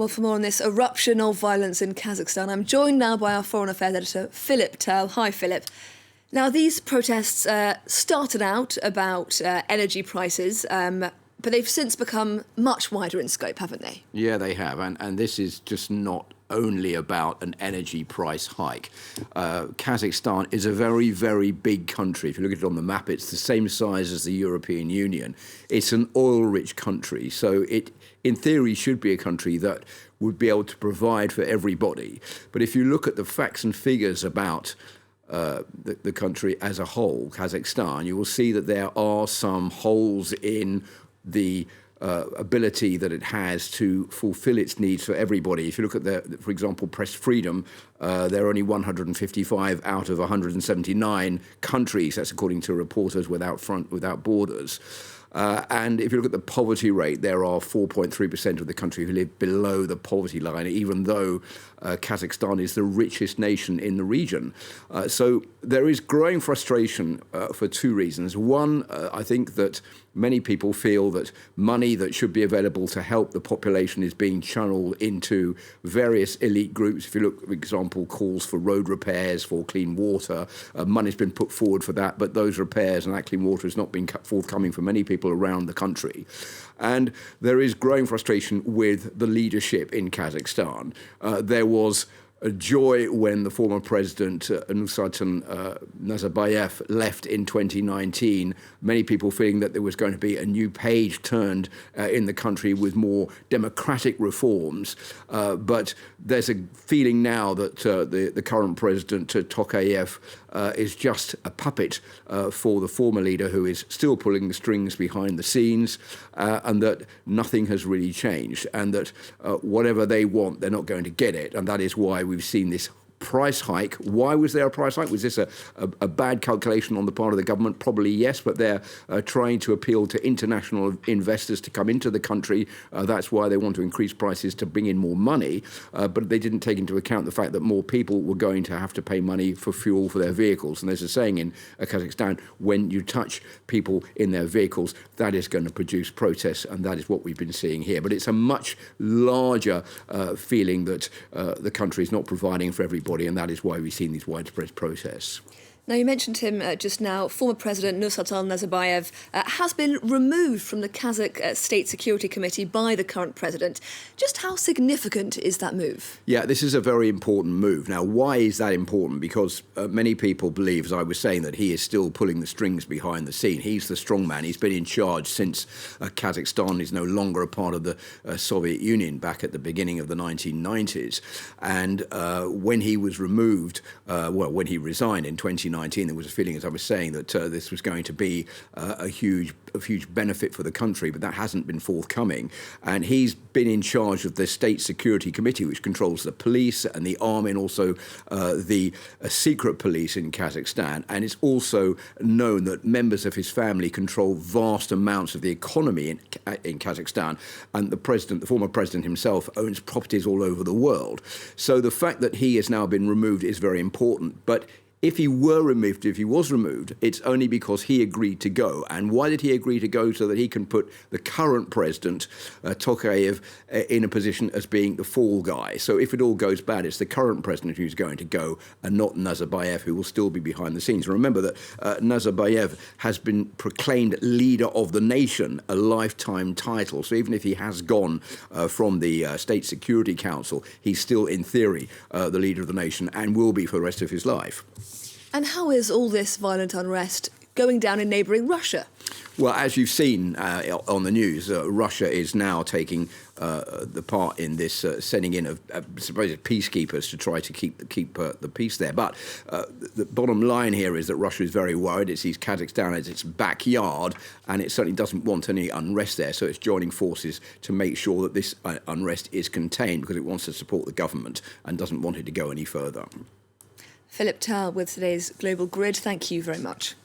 Well, for more on this eruption of violence in Kazakhstan, I'm joined now by our Foreign Affairs editor, Philip Turle. Hi, Philip. Now, these protests started out about energy prices, but they've since become much wider in scope, haven't they? Yeah, they have. And this is just not only about an energy price hike. Kazakhstan is a very, very big country. If you look at it on the map, it's the same size as the European Union. It's an oil-rich country, so it, in theory, should be a country that would be able to provide for everybody. But if you look at the facts and figures about the country as a whole, Kazakhstan, you will see that there are some holes in the ability that it has to fulfill its needs for everybody. If you look at, for example, press freedom, there are only 155 out of 179 countries. That's according to Reporters Without Borders. And if you look at the poverty rate, there are 4.3% of the country who live below the poverty line, even though Kazakhstan is the richest nation in the region. So there is growing frustration for two reasons. One, I think that many people feel that money that should be available to help the population is being channeled into various elite groups. If you look, for example, calls for road repairs, for clean water, money's been put forward for that, but those repairs and that clean water has not been forthcoming for many people around the country. And there is growing frustration with the leadership in Kazakhstan. There was a joy when the former president, Nazarbayev, left in 2019. Many people feeling that there was going to be a new page turned in the country with more democratic reforms. But there's a feeling now that the current president, Tokayev, is just a puppet for the former leader who is still pulling the strings behind the scenes, and that nothing has really changed, and that whatever they want, they're not going to get it. And that is why we've seen this price hike. Why was there a price hike? Was this a bad calculation on the part of the government? Probably yes, but they're trying to appeal to international investors to come into the country. That's why they want to increase prices to bring in more money. But they didn't take into account the fact that more people were going to have to pay money for fuel for their vehicles. And there's a saying in Kazakhstan, when you touch people in their vehicles, that is going to produce protests, and that is what we've been seeing here. But it's a much larger feeling that the country is not providing for everybody, and that is why we've seen these widespread protests. Now, you mentioned him just now. Former President Nazarbayev has been removed from the Kazakh State Security Committee by the current president. Just how significant is that move? Yeah, this is a very important move. Now, why is that important? Because many people believe, as I was saying, that he is still pulling the strings behind the scene. He's the strong man. He's been in charge since Kazakhstan is no longer a part of the Soviet Union back at the beginning of the 1990s. And when he was removed, when he resigned in 2019, there was a feeling, as I was saying, that this was going to be a huge benefit for the country, but that hasn't been forthcoming. And he's been in charge of the State Security Committee, which controls the police and the army and also the secret police in Kazakhstan. And it's also known that members of his family control vast amounts of the economy in Kazakhstan. And the former president himself, owns properties all over the world. So the fact that he has now been removed is very important. But if he was removed, it's only because he agreed to go. And why did he agree to go? So that he can put the current president, Tokayev, in a position as being the fall guy. So if it all goes bad, it's the current president who's going to go and not Nazarbayev, who will still be behind the scenes. Remember that Nazarbayev has been proclaimed leader of the nation, a lifetime title. So even if he has gone from the State Security Council, he's still, in theory, the leader of the nation and will be for the rest of his life. And how is all this violent unrest going down in neighbouring Russia? Well, as you've seen on the news, Russia is now taking the part in this sending in of supposed peacekeepers to try to keep the peace there. But the bottom line here is that Russia is very worried. It sees Kazakhstan as its backyard, and it certainly doesn't want any unrest there. So it's joining forces to make sure that this unrest is contained, because it wants to support the government and doesn't want it to go any further. Philip Turle with today's Global Grid. Thank you very much.